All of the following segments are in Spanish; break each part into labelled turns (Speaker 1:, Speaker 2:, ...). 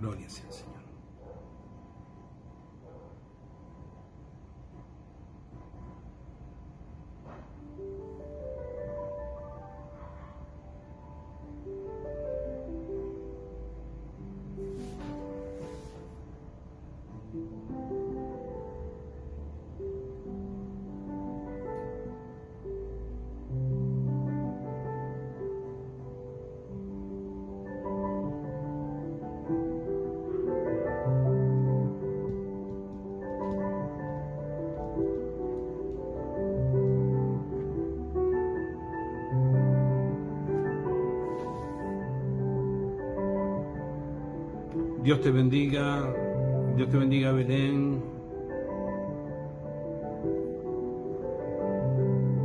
Speaker 1: Gloria sea al Señor. Dios te bendiga Belén,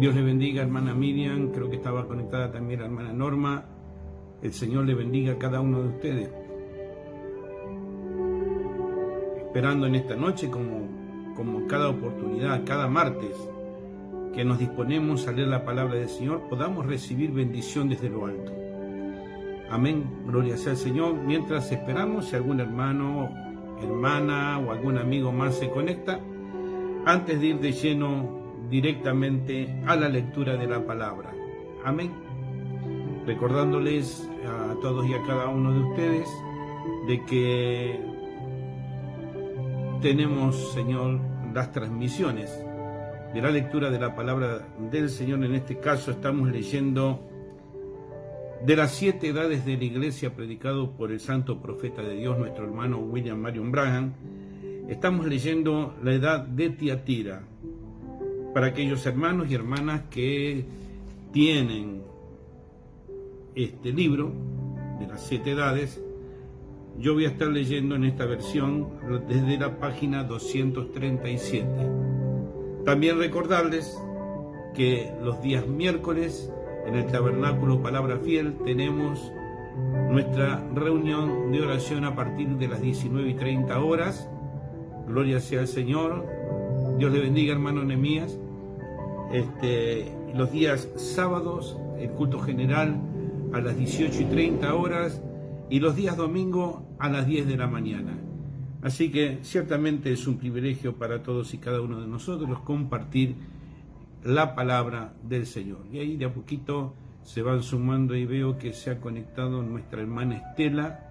Speaker 1: Dios le bendiga hermana Miriam, creo que estaba conectada también la hermana Norma, el Señor le bendiga a cada uno de ustedes. Esperando en esta noche, como cada oportunidad, cada martes, que nos disponemos a leer la palabra del Señor, podamos recibir bendición desde lo alto. Amén, gloria sea al Señor. Mientras esperamos, si algún hermano, hermana o algún amigo más se conecta, antes de ir de lleno directamente a la lectura de la palabra. Amén. Recordándoles a todos y a cada uno de ustedes de que tenemos, Señor, las transmisiones de la lectura de la palabra del Señor. En este caso estamos leyendo de las 7 edades de la iglesia, predicado por el santo profeta de Dios, nuestro hermano William Marion Branham. Estamos leyendo la edad de Tiatira. Para aquellos hermanos y hermanas que tienen este libro de las 7 edades, yo voy a estar leyendo en esta versión desde la página 237. También recordarles que los días miércoles en el Tabernáculo Palabra Fiel tenemos nuestra reunión de oración a partir de las 19:30 horas. Gloria sea al Señor. Dios le bendiga, hermano Nehemías. Los días sábados, el culto general a las 18:30 horas y los días domingo a las 10 de la mañana. Así que ciertamente es un privilegio para todos y cada uno de nosotros compartir la palabra del Señor. Y ahí de a poquito se van sumando y veo que se ha conectado nuestra hermana Estela.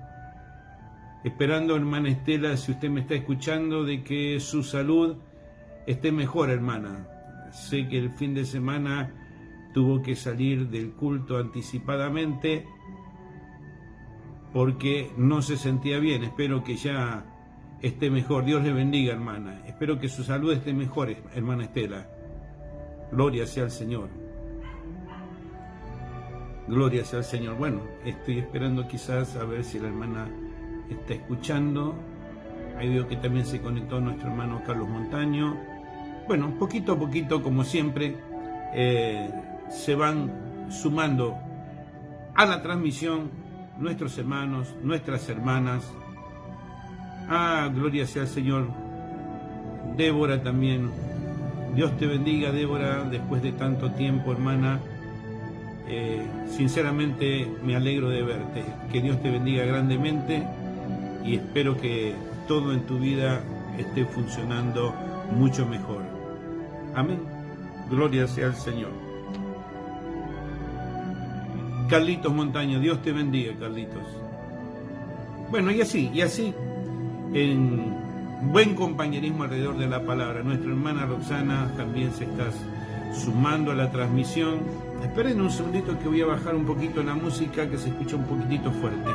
Speaker 1: Esperando, hermana Estela, si usted me está escuchando, de que su salud esté mejor, hermana. Sé que el fin de semana tuvo que salir del culto anticipadamente porque no se sentía bien. Espero que ya esté mejor. Dios le bendiga, hermana. Espero que su salud esté mejor, hermana Estela. Gloria sea al Señor. Gloria sea al Señor. Bueno, estoy esperando quizás a ver si la hermana está escuchando. Ahí veo que también se conectó nuestro hermano Carlos Montaño. Bueno, poquito a poquito, como siempre, se van sumando a la transmisión nuestros hermanos, nuestras hermanas. Gloria sea al Señor. Débora también. Dios te bendiga, Débora, después de tanto tiempo, hermana. Sinceramente me alegro de verte. Que Dios te bendiga grandemente y espero que todo en tu vida esté funcionando mucho mejor. Amén. Gloria sea al Señor. Carlitos Montaño, Dios te bendiga, Carlitos. Bueno, y así, en buen compañerismo alrededor de la palabra. Nuestra hermana Roxana también se está sumando a la transmisión. Esperen un segundito que voy a bajar un poquito la música, que se escucha un poquitito fuerte.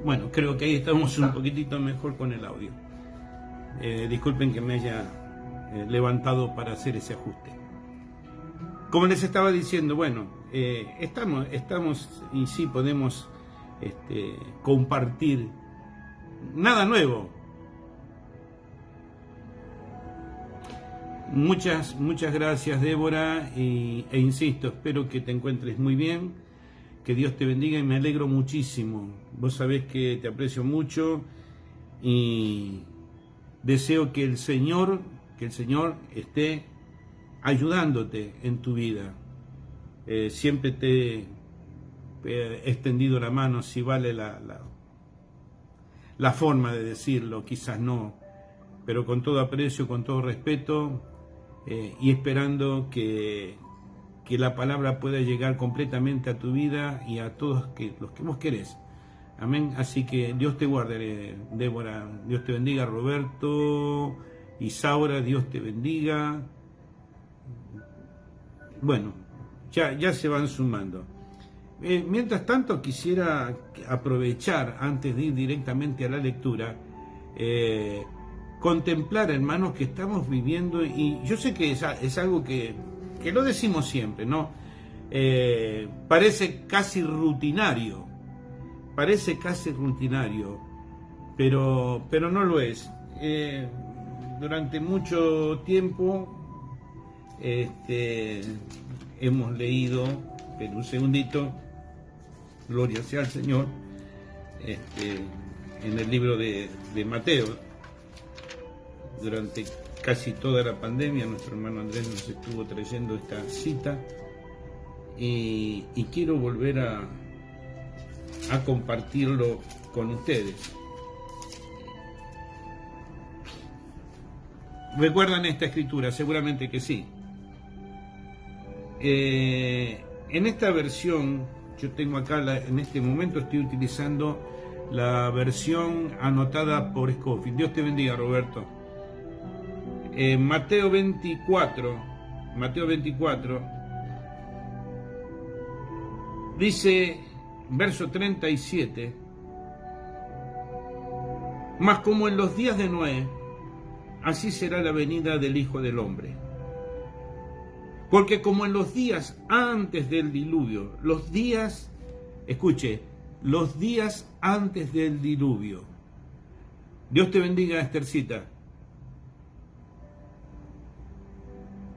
Speaker 1: Bueno, creo que ahí estamos un poquitito mejor con el audio. Disculpen que me haya levantado para hacer ese ajuste. Como les estaba diciendo, bueno, estamos y sí podemos compartir nada nuevo. Muchas gracias, Débora, e insisto, espero que te encuentres muy bien. Que Dios te bendiga y me alegro muchísimo. Vos sabés que te aprecio mucho y deseo que el Señor esté ayudándote en tu vida. Siempre te he extendido la mano, si vale la forma de decirlo, quizás no, pero con todo aprecio, con todo respeto, y esperando que la palabra pueda llegar completamente a tu vida y a todos los que vos querés. Amén. Así que Dios te guarde, Débora. Dios te bendiga, Roberto, Isaura, Dios te bendiga. Bueno, ya se van sumando. Mientras tanto, quisiera aprovechar, antes de ir directamente a la lectura, contemplar, hermanos, que estamos viviendo, y yo sé que es algo que lo decimos siempre, ¿no? Parece casi rutinario, pero no lo es. Durante mucho tiempo hemos leído, pero un segundito, gloria sea al Señor, en el libro de Mateo. Durante casi toda la pandemia nuestro hermano Andrés nos estuvo trayendo esta cita, y quiero volver a compartirlo con ustedes. ¿Recuerdan esta escritura? Seguramente que sí. En esta versión, yo tengo acá, en este momento estoy utilizando la versión anotada por Scofield. Dios te bendiga, Roberto. Mateo 24, dice, verso 37, mas como en los días de Noé, así será la venida del Hijo del Hombre. Porque como en los días antes del diluvio, los días antes del diluvio. Dios te bendiga, Esthercita.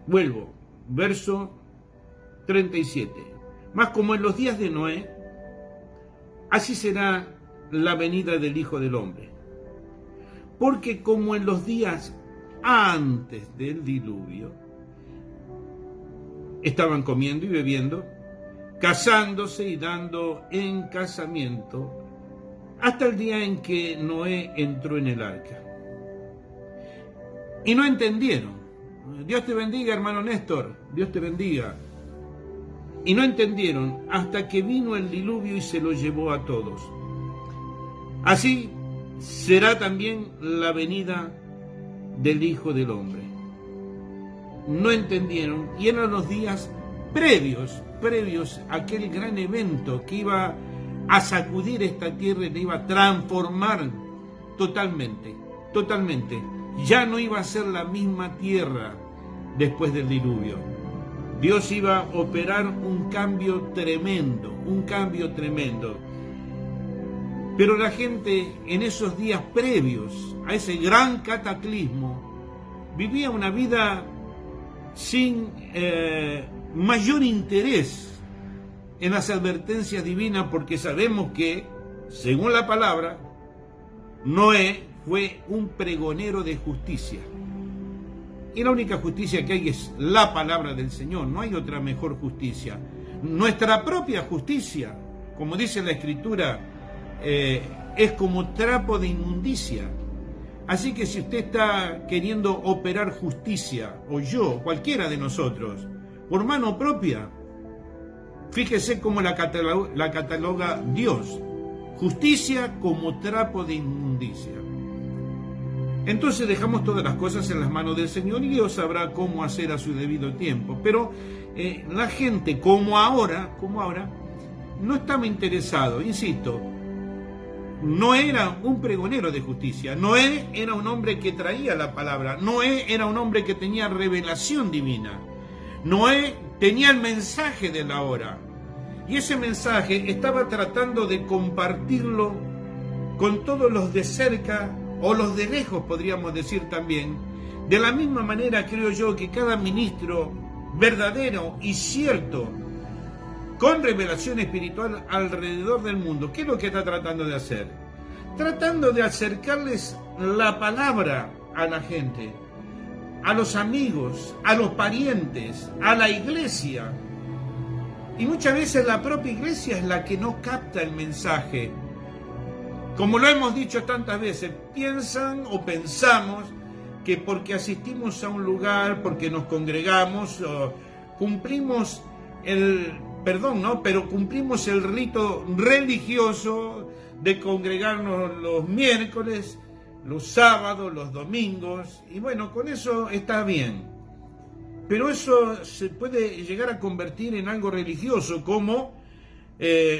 Speaker 1: Vuelvo, verso 37. Mas como en los días de Noé, así será la venida del Hijo del Hombre. Porque como en los días antes del diluvio, estaban comiendo y bebiendo, casándose y dando en casamiento, hasta el día en que Noé entró en el arca. Y no entendieron. Dios te bendiga, hermano Néstor, Dios te bendiga. Y no entendieron hasta que vino el diluvio y se lo llevó a todos. Así será también la venida del Hijo del Hombre. No entendieron, y eran los días previos a aquel gran evento que iba a sacudir esta tierra y la iba a transformar totalmente. Ya no iba a ser la misma tierra después del diluvio. Dios iba a operar un cambio tremendo. Pero la gente en esos días previos a ese gran cataclismo vivía una vida sin mayor interés en las advertencias divinas, porque sabemos que, según la palabra, Noé fue un pregonero de justicia. Y la única justicia que hay es la palabra del Señor, no hay otra mejor justicia. Nuestra propia justicia, como dice la Escritura, es como trapo de inmundicia. Así que si usted está queriendo operar justicia, o yo, cualquiera de nosotros, por mano propia, fíjese cómo la cataloga Dios: justicia como trapo de inmundicia. Entonces dejamos todas las cosas en las manos del Señor y Dios sabrá cómo hacer a su debido tiempo. Pero la gente, como ahora, no estaba interesado, insisto. Noé era un pregonero de justicia. Noé era un hombre que traía la palabra. Noé era un hombre que tenía revelación divina. Noé tenía el mensaje de la hora. Y ese mensaje estaba tratando de compartirlo con todos los de cerca o los de lejos, podríamos decir también. De la misma manera creo yo que cada ministro verdadero y cierto con revelación espiritual alrededor del mundo. ¿Qué es lo que está tratando de hacer? Tratando de acercarles la palabra a la gente, a los amigos, a los parientes, a la iglesia. Y muchas veces la propia iglesia es la que no capta el mensaje. Como lo hemos dicho tantas veces, piensan o pensamos que porque asistimos a un lugar, porque nos congregamos, cumplimos cumplimos el rito religioso de congregarnos los miércoles, los sábados, los domingos, y bueno, con eso está bien. Pero eso se puede llegar a convertir en algo religioso, como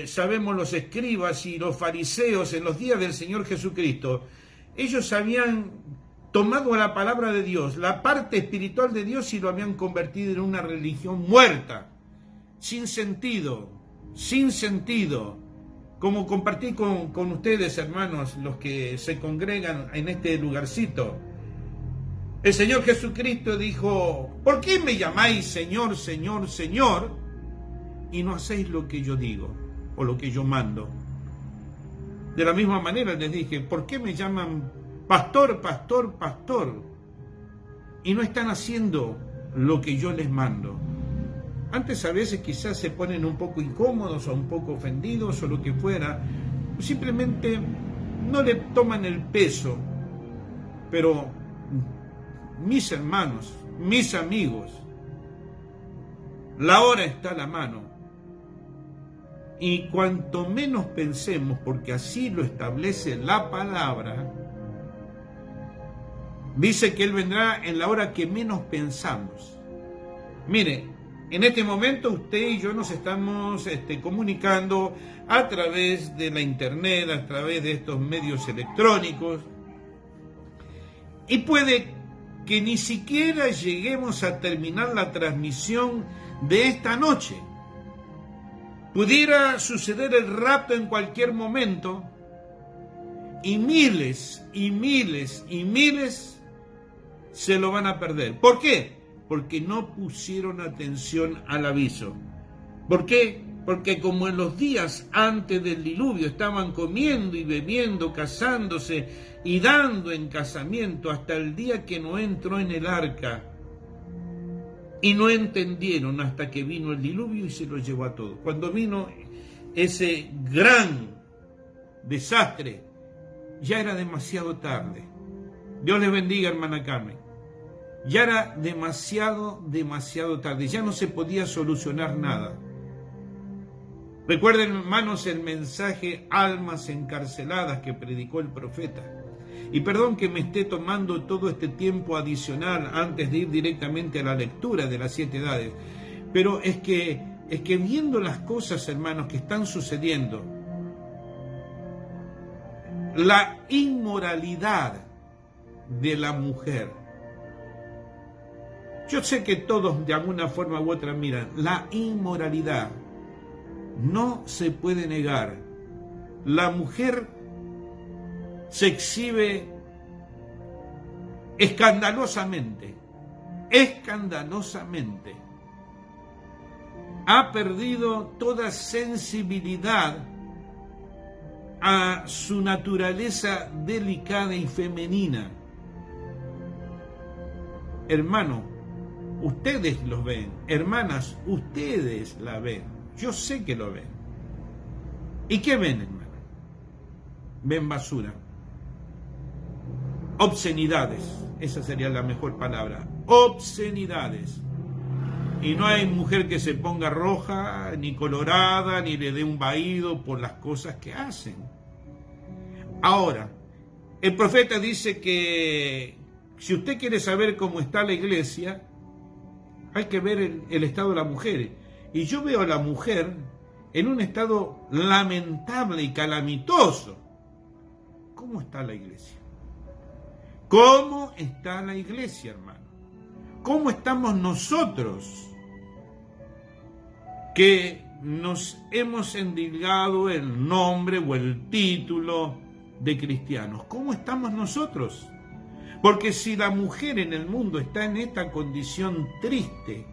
Speaker 1: sabemos los escribas y los fariseos en los días del Señor Jesucristo. Ellos habían tomado la palabra de Dios, la parte espiritual de Dios, y lo habían convertido en una religión muerta, sin sentido, como compartí con ustedes, hermanos, los que se congregan en este lugarcito. El Señor Jesucristo dijo: ¿por qué me llamáis Señor, Señor, Señor, y no hacéis lo que yo digo o lo que yo mando? De la misma manera les dije: ¿por qué me llaman pastor, pastor, pastor, y no están haciendo lo que yo les mando? Antes a veces quizás se ponen un poco incómodos o un poco ofendidos o lo que fuera, simplemente no le toman el peso. Pero mis hermanos, mis amigos, la hora está a la mano, y cuanto menos pensemos, porque así lo establece la palabra, dice que Él vendrá en la hora que menos pensamos. Mire, en este momento usted y yo nos estamos comunicando a través de la internet, a través de estos medios electrónicos, y puede que ni siquiera lleguemos a terminar la transmisión de esta noche. Pudiera suceder el rapto en cualquier momento, y miles y miles y miles se lo van a perder. ¿Por qué? Porque no pusieron atención al aviso. ¿Por qué? Porque como en los días antes del diluvio estaban comiendo y bebiendo, casándose y dando en casamiento hasta el día que Noé entró en el arca, y no entendieron hasta que vino el diluvio y se los llevó a todos. Cuando vino ese gran desastre, ya era demasiado tarde. Dios les bendiga, hermana Carmen. Ya era demasiado tarde, ya no se podía solucionar nada. Recuerden, hermanos, el mensaje almas encarceladas que predicó el profeta. Y perdón que me esté tomando todo este tiempo adicional antes de ir directamente a la lectura de las 7 edades, pero es que viendo las cosas, hermanos, que están sucediendo, la inmoralidad de la mujer. Yo sé que todos de alguna forma u otra miran, la inmoralidad no se puede negar. La mujer se exhibe escandalosamente. Ha perdido toda sensibilidad a su naturaleza delicada y femenina. Hermano, ustedes lo ven. Hermanas, ustedes la ven. Yo sé que lo ven. ¿Y qué ven, hermano? Ven basura. Obscenidades. Esa sería la mejor palabra. Obscenidades. Y no hay mujer que se ponga roja, ni colorada, ni le dé un vaído por las cosas que hacen. Ahora, el profeta dice que si usted quiere saber cómo está la iglesia, hay que ver el estado de la mujer. Y yo veo a la mujer en un estado lamentable y calamitoso. ¿Cómo está la iglesia? ¿Cómo está la iglesia, hermano? ¿Cómo estamos nosotros que nos hemos endilgado el nombre o el título de cristianos? ¿Cómo estamos nosotros? Porque si la mujer en el mundo está en esta condición triste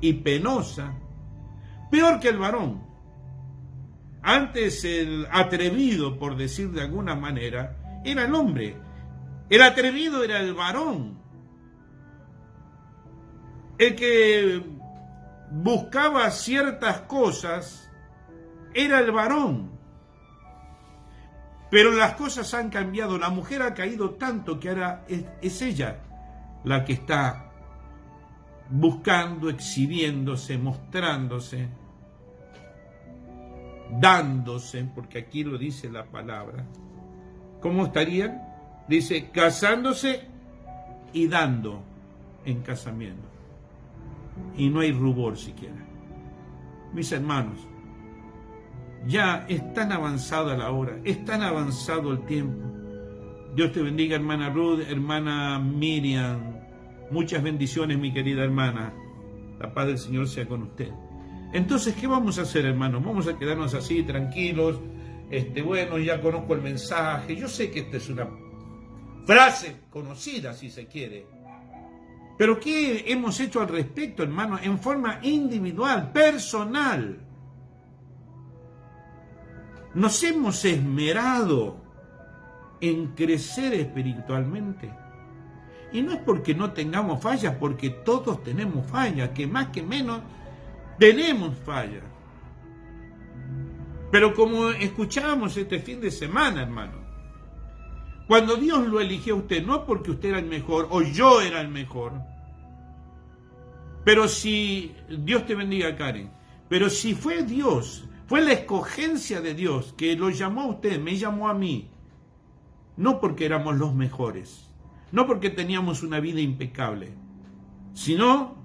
Speaker 1: y penosa, peor que el varón. Antes el atrevido, por decir de alguna manera, era el hombre. El atrevido era el varón. El que buscaba ciertas cosas era el varón. Pero las cosas han cambiado. La mujer ha caído tanto que ahora es ella la que está buscando, exhibiéndose, mostrándose, dándose, porque aquí lo dice la palabra. ¿Cómo estarían? Dice, casándose y dando en casamiento. Y no hay rubor siquiera. Mis hermanos, ya es tan avanzada la hora, es tan avanzado el tiempo. Dios te bendiga, hermana Ruth, hermana Miriam. Muchas bendiciones, mi querida hermana. La paz del Señor sea con usted. Entonces, ¿qué vamos a hacer, hermanos? Vamos a quedarnos así, tranquilos. Bueno, ya conozco el mensaje. Yo sé que esta es una frase conocida, si se quiere. Pero ¿qué hemos hecho al respecto, hermanos? En forma individual, personal. Nos hemos esmerado en crecer espiritualmente. Y no es porque no tengamos fallas, porque todos tenemos fallas, que más que menos tenemos fallas. Pero como escuchábamos este fin de semana, hermano, cuando Dios lo eligió a usted, no porque usted era el mejor o yo era el mejor, pero si, Dios te bendiga, Karen, pero si fue Dios, fue la escogencia de Dios que lo llamó a usted, me llamó a mí, no porque éramos los mejores, no porque teníamos una vida impecable, sino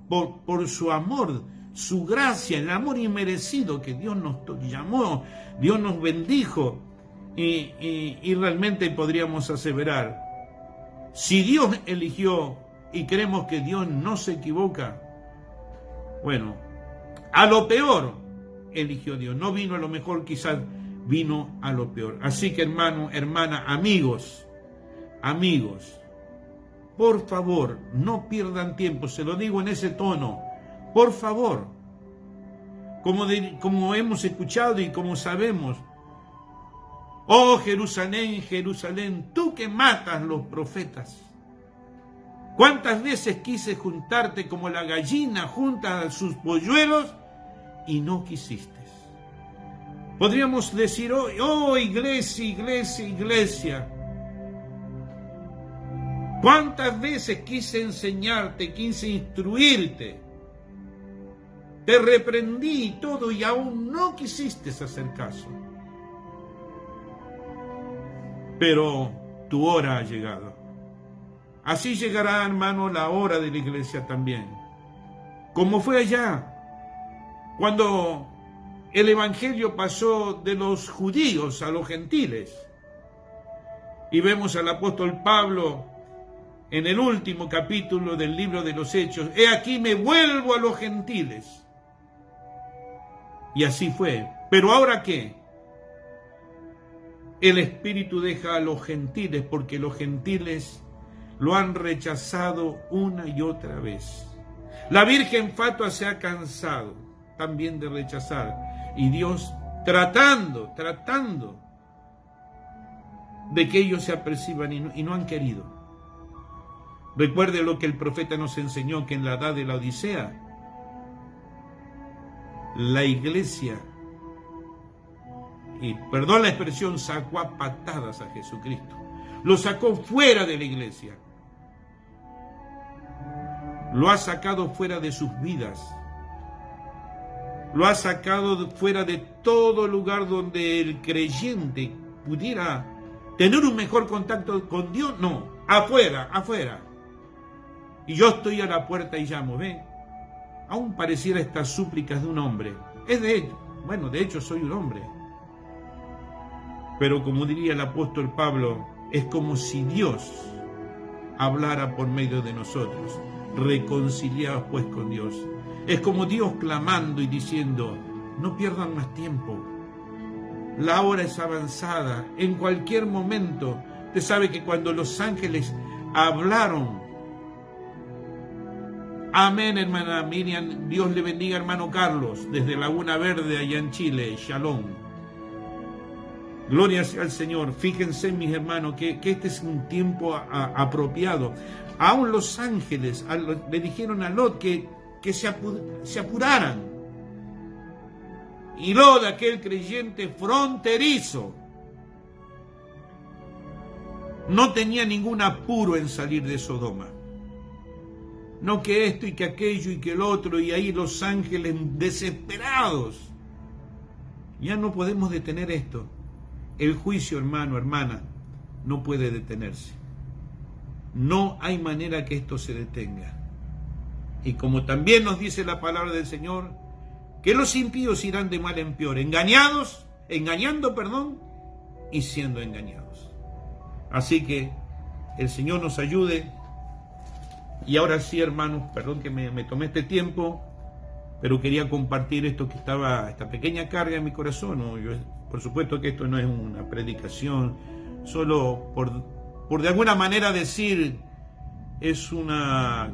Speaker 1: por su amor, su gracia, el amor inmerecido que Dios nos llamó, Dios nos bendijo, y realmente podríamos aseverar, si Dios eligió y creemos que Dios no se equivoca, bueno, a lo peor eligió Dios, no vino a lo mejor, quizás vino a lo peor. Así que, hermano, hermana, amigos, por favor, no pierdan tiempo, se lo digo en ese tono, por favor, como hemos escuchado y como sabemos, oh Jerusalén, Jerusalén, tú que matas los profetas, ¿cuántas veces quise juntarte como la gallina junta a sus polluelos y no quisiste? Podríamos decir hoy, oh iglesia, iglesia, iglesia, ¿cuántas veces quise enseñarte, quise instruirte? Te reprendí y todo y aún no quisiste hacer caso. Pero tu hora ha llegado. Así llegará, hermano, la hora de la iglesia también. Como fue allá, cuando el evangelio pasó de los judíos a los gentiles. Y vemos al apóstol Pablo en el último capítulo del libro de los Hechos. He aquí me vuelvo a los gentiles. Y así fue. Pero ahora ¿qué? El Espíritu deja a los gentiles porque los gentiles lo han rechazado una y otra vez. La Virgen fatua se ha cansado también de rechazar. Y Dios tratando de que ellos se aperciban y no han querido. Recuerde lo que el profeta nos enseñó, que en la edad de la Odisea, la iglesia, y perdón la expresión, sacó a patadas a Jesucristo. Lo sacó fuera de la iglesia. Lo ha sacado fuera de sus vidas. Lo ha sacado fuera de todo lugar donde el creyente pudiera tener un mejor contacto con Dios. No, afuera. Y yo estoy a la puerta y llamo, ¿ven? Aún pareciera estas súplicas de un hombre. De hecho soy un hombre. Pero como diría el apóstol Pablo, es como si Dios hablara por medio de nosotros, reconciliados pues con Dios. Es como Dios clamando y diciendo, no pierdan más tiempo. La hora es avanzada. En cualquier momento, usted sabe que cuando los ángeles hablaron Amén, hermana Miriam. Dios le bendiga, hermano Carlos, desde Laguna Verde, allá en Chile. Shalom. Gloria sea al Señor. Fíjense, mis hermanos, que este es un tiempo apropiado. Aún los ángeles le dijeron a Lot que se apuraran. Y Lot, aquel creyente fronterizo, no tenía ningún apuro en salir de Sodoma. No que esto y que aquello y que el otro, y ahí los ángeles desesperados. Ya no podemos detener esto. El juicio, hermano, hermana, no puede detenerse. No hay manera que esto se detenga. Y como también nos dice la palabra del Señor, que los impíos irán de mal en peor, engañando, y siendo engañados. Así que el Señor nos ayude. Y ahora sí, hermanos, perdón que me tomé este tiempo, pero quería compartir esto que esta pequeña carga en mi corazón, ¿no? Por supuesto que esto no es una predicación, solo por de alguna manera decir, es una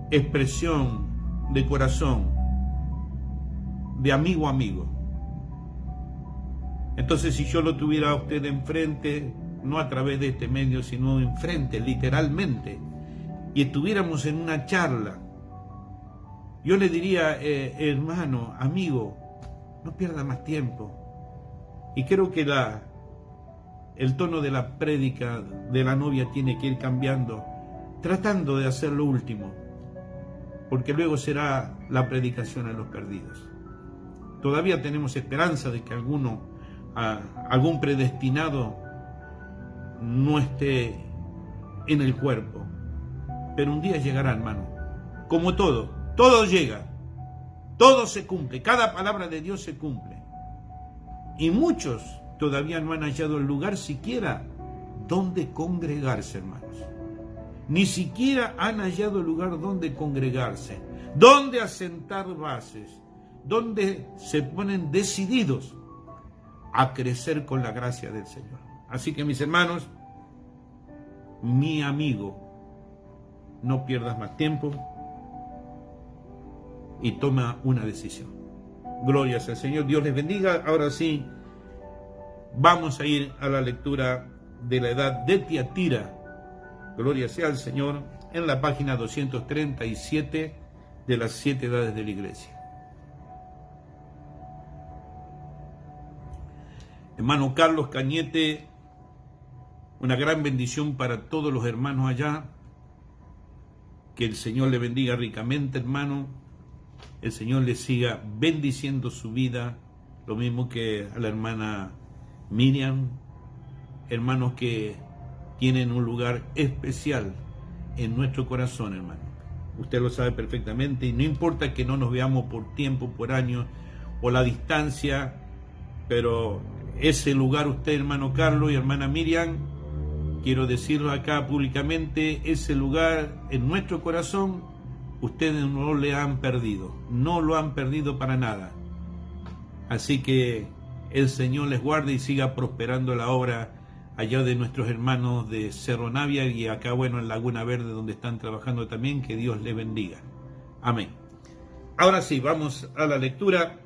Speaker 1: expresión de corazón, de amigo a amigo. Entonces, si yo lo tuviera a usted enfrente, no a través de este medio, sino enfrente, literalmente, y estuviéramos en una charla, yo le diría, hermano, amigo, no pierda más tiempo. Y creo que el tono de la prédica de la novia tiene que ir cambiando, tratando de hacer lo último, porque luego será la predicación a los perdidos. Todavía tenemos esperanza de que algún predestinado no esté en el cuerpo, pero un día llegará, hermano. Como todo llega, todo se cumple, cada palabra de Dios se cumple. Y muchos todavía no han hallado el lugar siquiera donde congregarse, hermanos. Ni siquiera han hallado el lugar donde congregarse, donde asentar bases, donde se ponen decididos a crecer con la gracia del Señor. Así que, mis hermanos, mi amigo, no pierdas más tiempo y toma una decisión. Gloria al Señor, Dios les bendiga. Ahora sí, vamos a ir a la lectura de la edad de Tiatira. Gloria sea al Señor, en la página 237 de las 7 edades de la iglesia. Hermano Carlos Cañete, una gran bendición para todos los hermanos allá. Que el Señor le bendiga ricamente, hermano. El Señor le siga bendiciendo su vida, lo mismo que a la hermana Miriam, hermanos que tienen un lugar especial en nuestro corazón, hermano. Usted lo sabe perfectamente, y no importa que no nos veamos por tiempo, por años, o la distancia, pero ese lugar, usted, hermano Carlos y hermana Miriam, quiero decirlo acá públicamente, ese lugar en nuestro corazón, ustedes no le han perdido, no lo han perdido para nada. Así que el Señor les guarde y siga prosperando la obra allá de nuestros hermanos de Cerro Navia y acá, bueno, en Laguna Verde, donde están trabajando también. Que Dios les bendiga. Amén. Ahora sí, vamos a la lectura.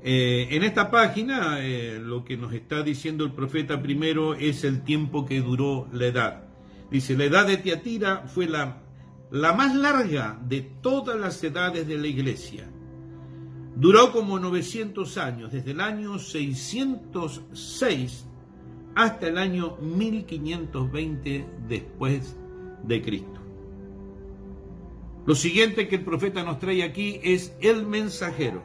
Speaker 1: En esta página, lo que nos está diciendo el profeta primero es el tiempo que duró la edad. Dice, la edad de Tiatira fue la más larga de todas las edades de la iglesia. Duró como 900 años, desde el año 606 hasta el año 1520 después de Cristo. Lo siguiente que el profeta nos trae aquí es el mensajero.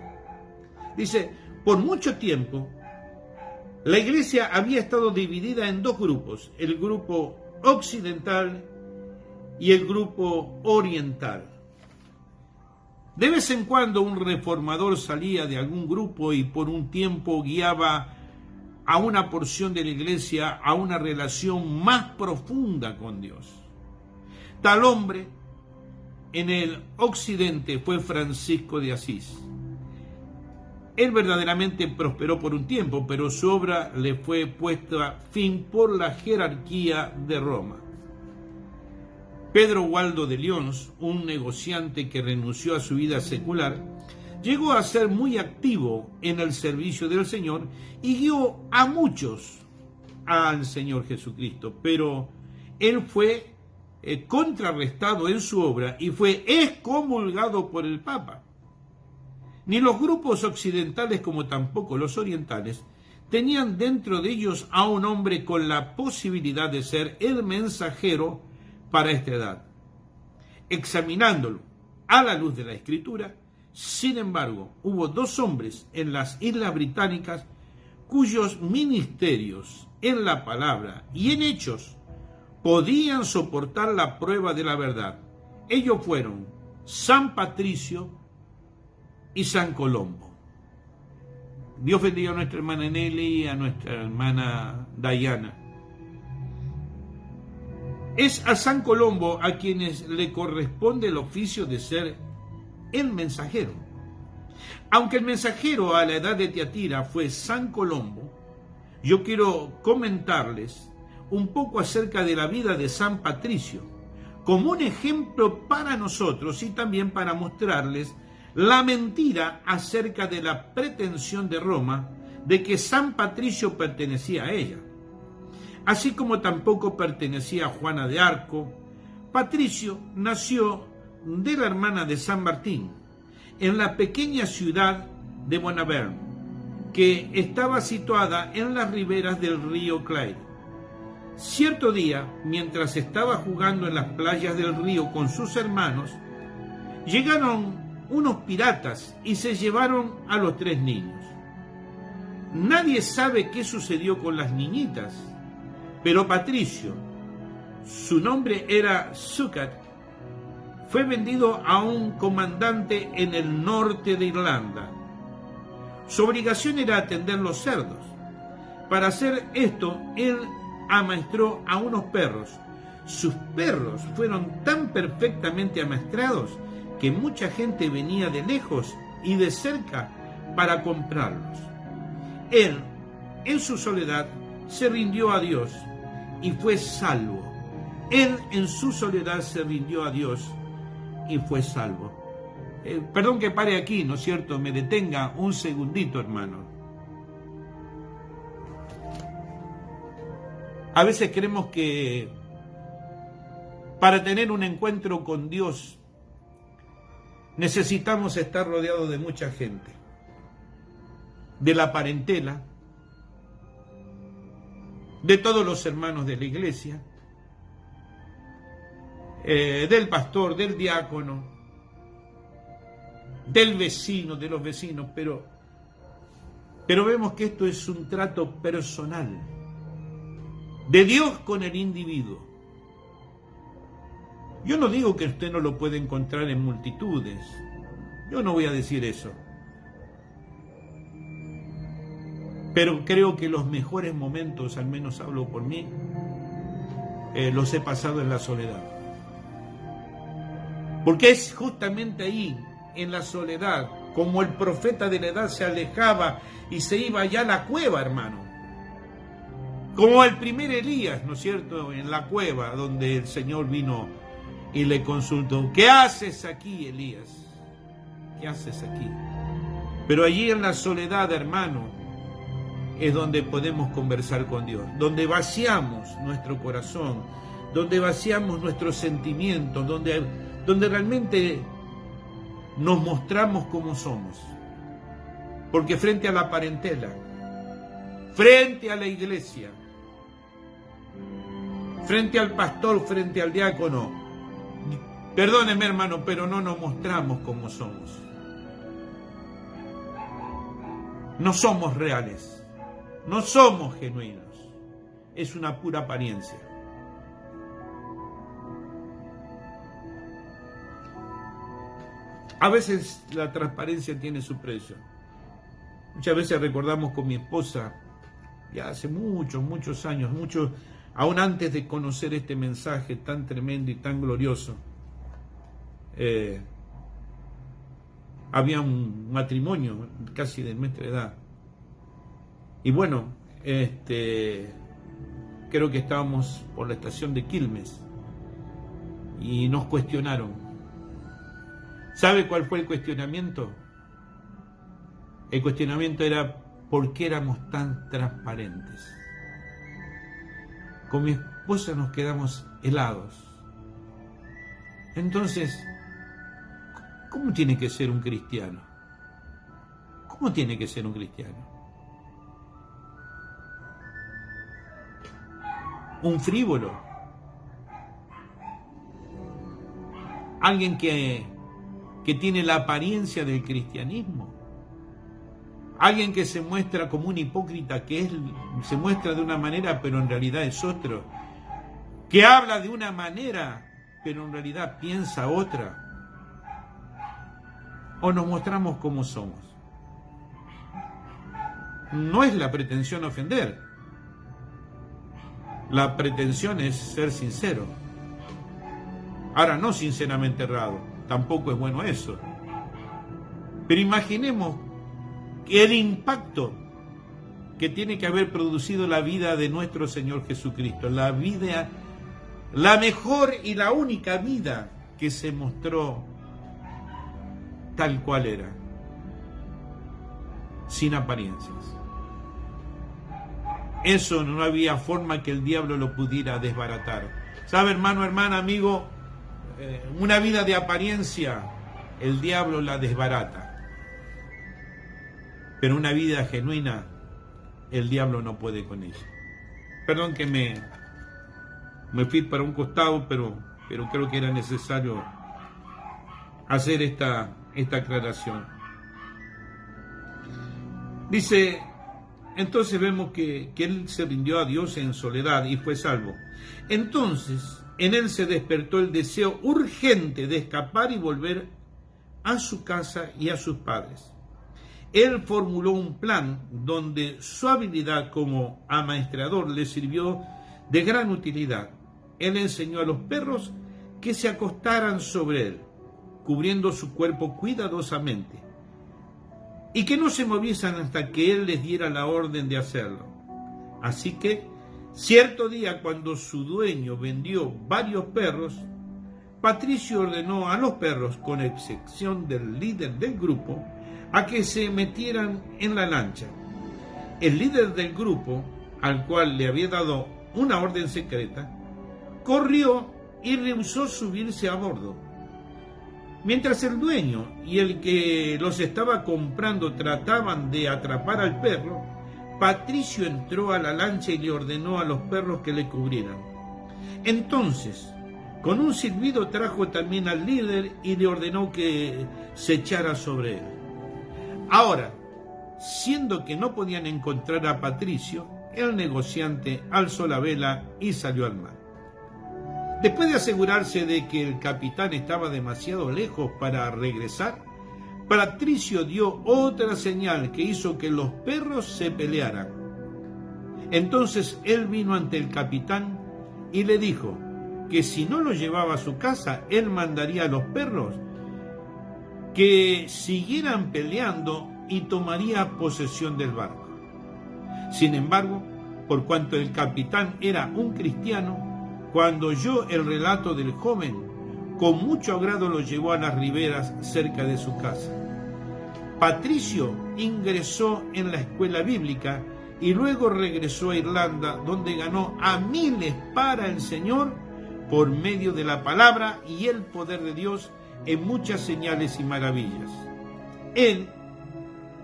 Speaker 1: Dice, por mucho tiempo, la iglesia había estado dividida en dos grupos, el grupo occidental y el grupo oriental. De vez en cuando un reformador salía de algún grupo y por un tiempo guiaba a una porción de la iglesia a una relación más profunda con Dios. Tal hombre en el occidente fue Francisco de Asís. Él verdaderamente prosperó por un tiempo, pero su obra le fue puesta fin por la jerarquía de Roma. Pedro Waldo de Lyons, un negociante que renunció a su vida secular, llegó a ser muy activo en el servicio del Señor y guió a muchos al Señor Jesucristo, pero él fue contrarrestado en su obra y fue excomulgado por el Papa. Ni los grupos occidentales como tampoco los orientales tenían dentro de ellos a un hombre con la posibilidad de ser el mensajero para esta edad. Examinándolo a la luz de la Escritura, sin embargo, hubo dos hombres en las Islas Británicas cuyos ministerios en la palabra y en hechos podían soportar la prueba de la verdad. Ellos fueron San Patricio y San Colombo. Dios bendiga a nuestra hermana Nelly y a nuestra hermana Diana. Es a San Colombo a quienes le corresponde el oficio de ser el mensajero. Aunque el mensajero a la edad de Tiatira fue San Colombo, yo quiero comentarles un poco acerca de la vida de San Patricio, como un ejemplo para nosotros y también para mostrarles la mentira acerca de la pretensión de Roma de que San Patricio pertenecía a ella. Así como tampoco pertenecía a Juana de Arco, Patricio nació de la hermana de San Martín, en la pequeña ciudad de Bonaverne, que estaba situada en las riberas del río Clyde. Cierto día, mientras estaba jugando en las playas del río con sus hermanos, llegaron unos piratas y se llevaron a los 3 niños. Nadie sabe qué sucedió con las niñitas, pero Patricio, su nombre era Sucat, fue vendido a un comandante en el norte de Irlanda. Su obligación era atender los cerdos. Para hacer esto, él amaestró a unos perros. Sus perros fueron tan perfectamente amaestrados que mucha gente venía de lejos y de cerca para comprarlos. Él, en su soledad, se rindió a Dios y fue salvo. Él, en su soledad, se rindió a Dios y fue salvo. Perdón que pare aquí, ¿no es cierto? Me detenga un segundito, hermano. A veces creemos que para tener un encuentro con Dios necesitamos estar rodeados de mucha gente, de la parentela, de todos los hermanos de la iglesia, del pastor, del diácono, del vecino, de los vecinos, pero vemos que esto es un trato personal de Dios con el individuo. Yo no digo que usted no lo puede encontrar en multitudes, yo no voy a decir eso, pero creo que los mejores momentos, al menos hablo por mí, los he pasado en la soledad. Porque es justamente ahí, en la soledad, como el profeta de la edad se alejaba y se iba allá a la cueva, hermano. Como el primer Elías, ¿no es cierto?, en la cueva donde el Señor vino y le consultó: ¿qué haces aquí, Elías? ¿Qué haces aquí? Pero allí en la soledad, hermano, es donde podemos conversar con Dios, donde vaciamos nuestro corazón, donde vaciamos nuestros sentimientos, donde realmente nos mostramos como somos. Porque frente a la parentela, frente a la iglesia, frente al pastor, frente al diácono, perdóneme, hermano, pero no nos mostramos como somos. No somos reales, no somos genuinos, es una pura apariencia. A veces la transparencia tiene su precio. Muchas veces recordamos con mi esposa, ya hace muchos años, aún antes de conocer este mensaje tan tremendo y tan glorioso, había un matrimonio casi de nuestra edad. Y bueno, creo que estábamos por la estación de Quilmes. y nos cuestionaron. ¿Sabe cuál fue el cuestionamiento? El cuestionamiento era ¿por qué éramos tan transparentes? Con mi esposa nos quedamos helados. Entonces, ¿cómo tiene que ser un cristiano? ¿Cómo tiene que ser un cristiano? ¿Un frívolo? ¿Alguien que tiene la apariencia del cristianismo? ¿Alguien que se muestra como un hipócrita, se muestra de una manera pero en realidad es otro? ¿Que habla de una manera pero en realidad piensa otra? ¿O nos mostramos como somos? No es la pretensión ofender. La pretensión es ser sincero. Ahora, no sinceramente errado, tampoco es bueno eso. Pero imaginemos el impacto que tiene que haber producido la vida de nuestro Señor Jesucristo, la vida, la mejor y la única vida que se mostró tal cual era, sin apariencias. Eso no había forma que el diablo lo pudiera desbaratar. ¿Sabe, hermano, hermana, amigo? Una vida de apariencia, el diablo la desbarata. Pero una vida genuina, el diablo no puede con ella. Perdón que me fui para un costado, pero creo que era necesario hacer esta aclaración. Dice, entonces vemos que él se rindió a Dios en soledad y fue salvo. Entonces, en él se despertó el deseo urgente de escapar y volver a su casa y a sus padres. Él formuló un plan donde su habilidad como amaestrador le sirvió de gran utilidad. Él enseñó a los perros que se acostaran sobre él, cubriendo su cuerpo cuidadosamente, y que no se moviesen hasta que él les diera la orden de hacerlo. Así que, cierto día, cuando su dueño vendió varios perros, Patricio ordenó a los perros, con excepción del líder del grupo, a que se metieran en la lancha. El líder del grupo, al cual le había dado una orden secreta, corrió y rehusó subirse a bordo. Mientras el dueño y el que los estaba comprando trataban de atrapar al perro, Patricio entró a la lancha y le ordenó a los perros que le cubrieran. Entonces, con un silbido trajo también al líder y le ordenó que se echara sobre él. Ahora, siendo que no podían encontrar a Patricio, el negociante alzó la vela y salió al mar. Después de asegurarse de que el capitán estaba demasiado lejos para regresar, Patricio dio otra señal que hizo que los perros se pelearan. Entonces él vino ante el capitán y le dijo que si no lo llevaba a su casa, él mandaría a los perros que siguieran peleando y tomaría posesión del barco. Sin embargo, por cuanto el capitán era un cristiano, cuando oyó el relato del joven, con mucho agrado lo llevó a las riberas cerca de su casa. Patricio ingresó en la escuela bíblica y luego regresó a Irlanda, donde ganó a miles para el Señor por medio de la palabra y el poder de Dios en muchas señales y maravillas. Él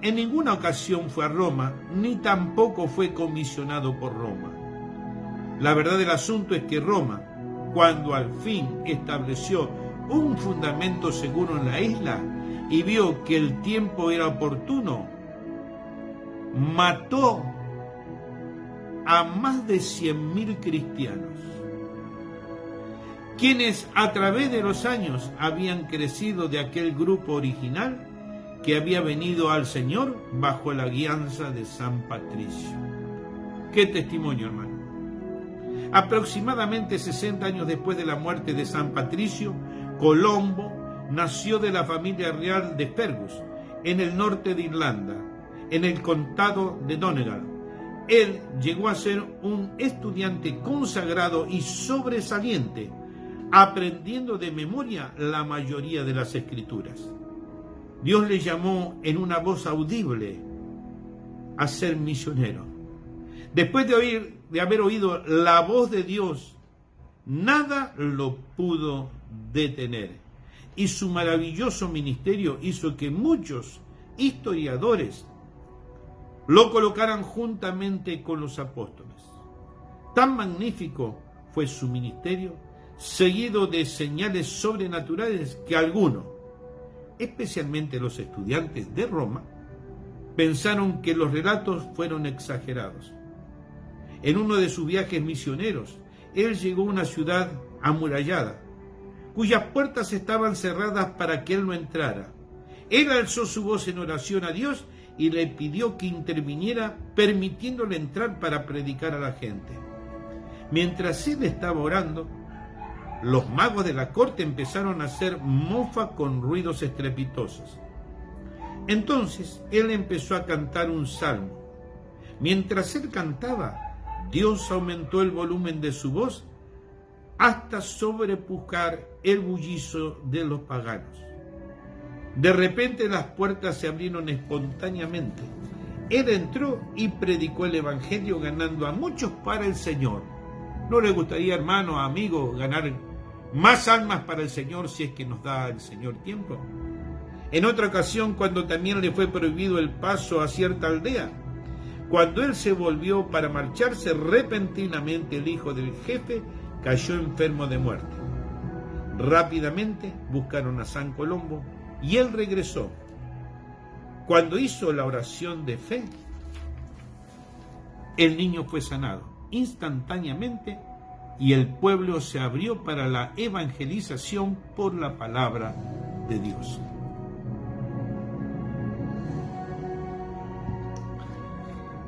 Speaker 1: en ninguna ocasión fue a Roma, ni tampoco fue comisionado por Roma. La verdad del asunto es que Roma, cuando al fin estableció un fundamento seguro en la isla y vio que el tiempo era oportuno, mató a más de 100.000 cristianos, quienes a través de los años habían crecido de aquel grupo original que había venido al Señor bajo la guianza de San Patricio. ¡Qué testimonio, hermano! Aproximadamente 60 años después de la muerte de San Patricio, Colombo nació de la familia real de Fergus, en el norte de Irlanda, en el condado de Donegal. Él llegó a ser un estudiante consagrado y sobresaliente, aprendiendo de memoria la mayoría de las escrituras. Dios le llamó en una voz audible a ser misionero. Después de haber oído la voz de Dios, nada lo pudo detener. Y su maravilloso ministerio hizo que muchos historiadores lo colocaran juntamente con los apóstoles. Tan magnífico fue su ministerio, seguido de señales sobrenaturales, que algunos, especialmente los estudiantes de Roma, pensaron que los relatos fueron exagerados. En uno de sus viajes misioneros, él llegó a una ciudad amurallada, cuyas puertas estaban cerradas para que él no entrara. Él alzó su voz en oración a Dios y le pidió que interviniera, permitiéndole entrar para predicar a la gente. Mientras él estaba orando, los magos de la corte empezaron a hacer mofa con ruidos estrepitosos. Entonces él empezó a cantar un salmo. Mientras él cantaba, Dios aumentó el volumen de su voz hasta sobrepujar el bullicio de los paganos. De repente las puertas se abrieron espontáneamente. Él entró y predicó el evangelio, ganando a muchos para el Señor. ¿No le gustaría, hermano, amigo, ganar más almas para el Señor si es que nos da el Señor tiempo? En otra ocasión, cuando también le fue prohibido el paso a cierta aldea, cuando él se volvió para marcharse, repentinamente el hijo del jefe cayó enfermo de muerte. Rápidamente buscaron a San Colombo y él regresó. Cuando hizo la oración de fe, el niño fue sanado instantáneamente y el pueblo se abrió para la evangelización por la palabra de Dios.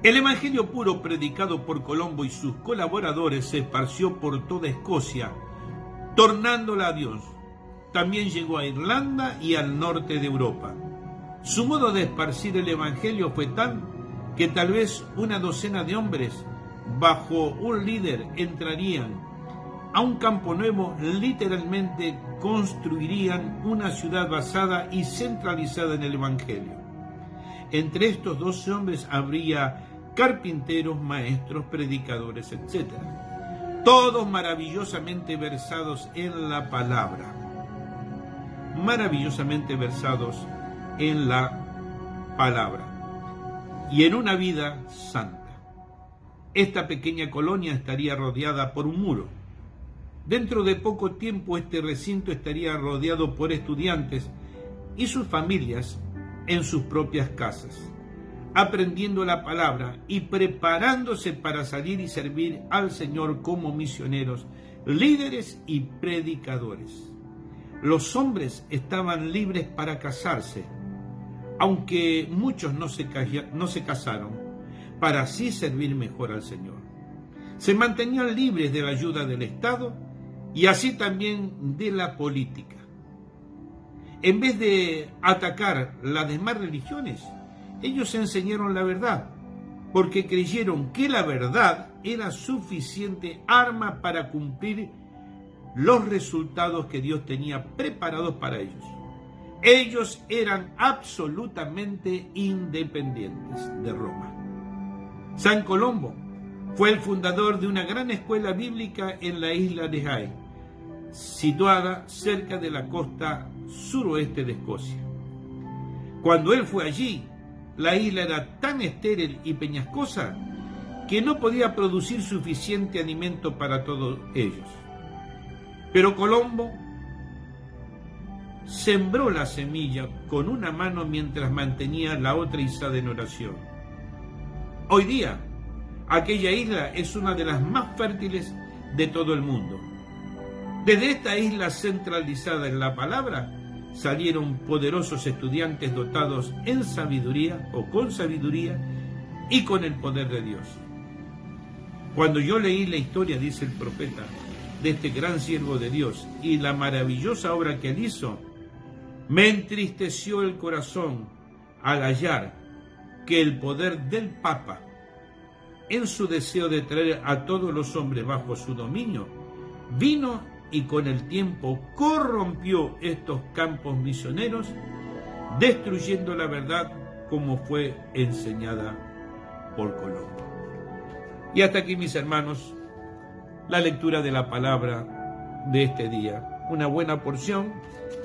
Speaker 1: El evangelio puro predicado por Colombo y sus colaboradores se esparció por toda Escocia, tornándola a Dios. También llegó a Irlanda y al norte de Europa. Su modo de esparcir el evangelio fue tal que tal vez una docena de hombres, bajo un líder, entrarían a un campo nuevo, literalmente construirían una ciudad basada y centralizada en el evangelio. Entre estos 12 hombres habría carpinteros, maestros, predicadores, etc. Todos maravillosamente versados en la palabra. Maravillosamente versados en la palabra. Y en una vida santa. Esta pequeña colonia estaría rodeada por un muro. Dentro de poco tiempo este recinto estaría rodeado por estudiantes y sus familias en sus propias casas, aprendiendo la palabra y preparándose para salir y servir al Señor como misioneros, líderes y predicadores. Los hombres estaban libres para casarse, aunque muchos no se casaron, para así servir mejor al Señor. Se mantenían libres de la ayuda del Estado y así también de la política. En vez de atacar las demás religiones, ellos enseñaron la verdad, porque creyeron que la verdad era suficiente arma para cumplir los resultados que Dios tenía preparados para ellos. Ellos eran absolutamente independientes de Roma. San Colombo fue el fundador de una gran escuela bíblica en la isla de High, situada cerca de la costa suroeste de Escocia. Cuando él fue allí, la isla era tan estéril y peñascosa que no podía producir suficiente alimento para todos ellos. Pero Colombo sembró la semilla con una mano mientras mantenía la otra izada en oración. Hoy día, aquella isla es una de las más fértiles de todo el mundo. Desde esta isla centralizada en la palabra, salieron poderosos estudiantes dotados en sabiduría o con sabiduría y con el poder de Dios. Cuando yo leí la historia, dice el profeta, de este gran siervo de Dios y la maravillosa obra que él hizo, me entristeció el corazón al hallar que el poder del Papa, en su deseo de traer a todos los hombres bajo su dominio, vino y con el tiempo corrompió estos campos misioneros, destruyendo la verdad como fue enseñada por Colón. Y hasta aquí, mis hermanos, la lectura de la palabra de este día. Una buena porción.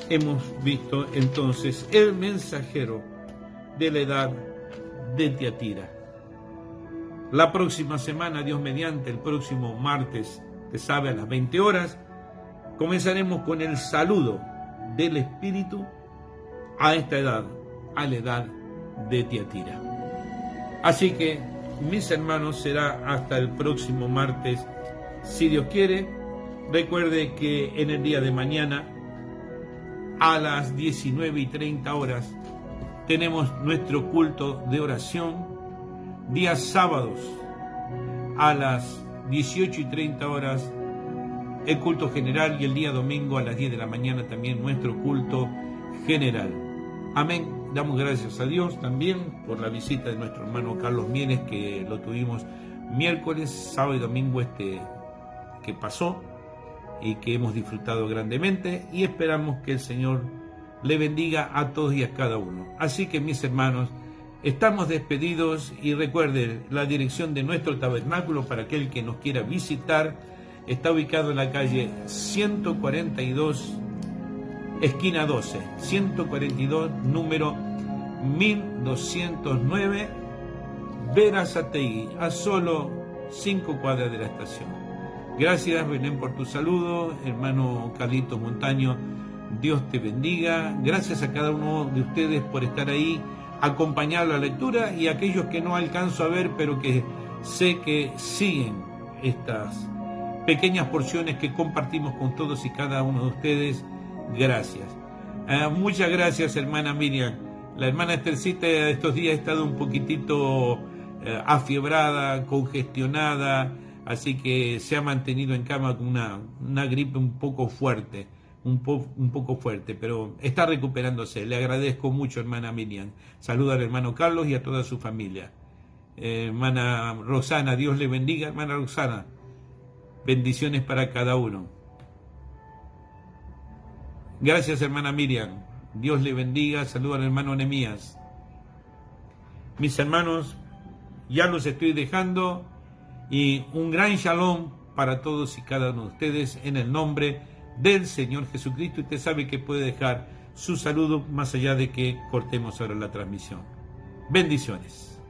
Speaker 1: Hemos visto entonces el mensajero de la edad de Tiatira. La próxima semana, Dios mediante, el próximo martes, te sabe, a las 20 horas, comenzaremos con el saludo del Espíritu a esta edad, a la edad de Tiatira. Así que, mis hermanos, será hasta el próximo martes, si Dios quiere. Recuerde que en el día de mañana, a las 19:30 horas, tenemos nuestro culto de oración. Días sábados, a las 18:30 horas, el culto general, y el día domingo a las 10 de la mañana también nuestro culto general. Amén. Damos gracias a Dios también por la visita de nuestro hermano Carlos Mienes, que lo tuvimos miércoles, sábado y domingo que pasó, y que hemos disfrutado grandemente, y esperamos que el Señor le bendiga a todos y a cada uno. Así que, mis hermanos, estamos despedidos, y recuerden, la dirección de nuestro tabernáculo para aquel que nos quiera visitar está ubicado en la calle 142, esquina 12, 142, número 1209, Berazategui, a solo 5 cuadras de la estación. Gracias, Belén, por tu saludo. Hermano Carlitos Montaño, Dios te bendiga. Gracias a cada uno de ustedes por estar ahí, acompañar la lectura, y a aquellos que no alcanzo a ver, pero que sé que siguen estas pequeñas porciones que compartimos con todos y cada uno de ustedes. Gracias. Muchas gracias, hermana Miriam. La hermana Estercita estos días ha estado un poquitito afiebrada, congestionada, así que se ha mantenido en cama con una gripe un poco fuerte, pero está recuperándose. Le agradezco mucho, hermana Miriam. Saluda al hermano Carlos y a toda su familia. Hermana Roxana, Dios le bendiga, hermana Roxana. Bendiciones para cada uno. Gracias, hermana Miriam. Dios le bendiga. Saluda al hermano Nehemías. Mis hermanos, ya los estoy dejando, y un gran shalom para todos y cada uno de ustedes en el nombre del Señor Jesucristo. Usted sabe que puede dejar su saludo más allá de que cortemos ahora la transmisión. Bendiciones.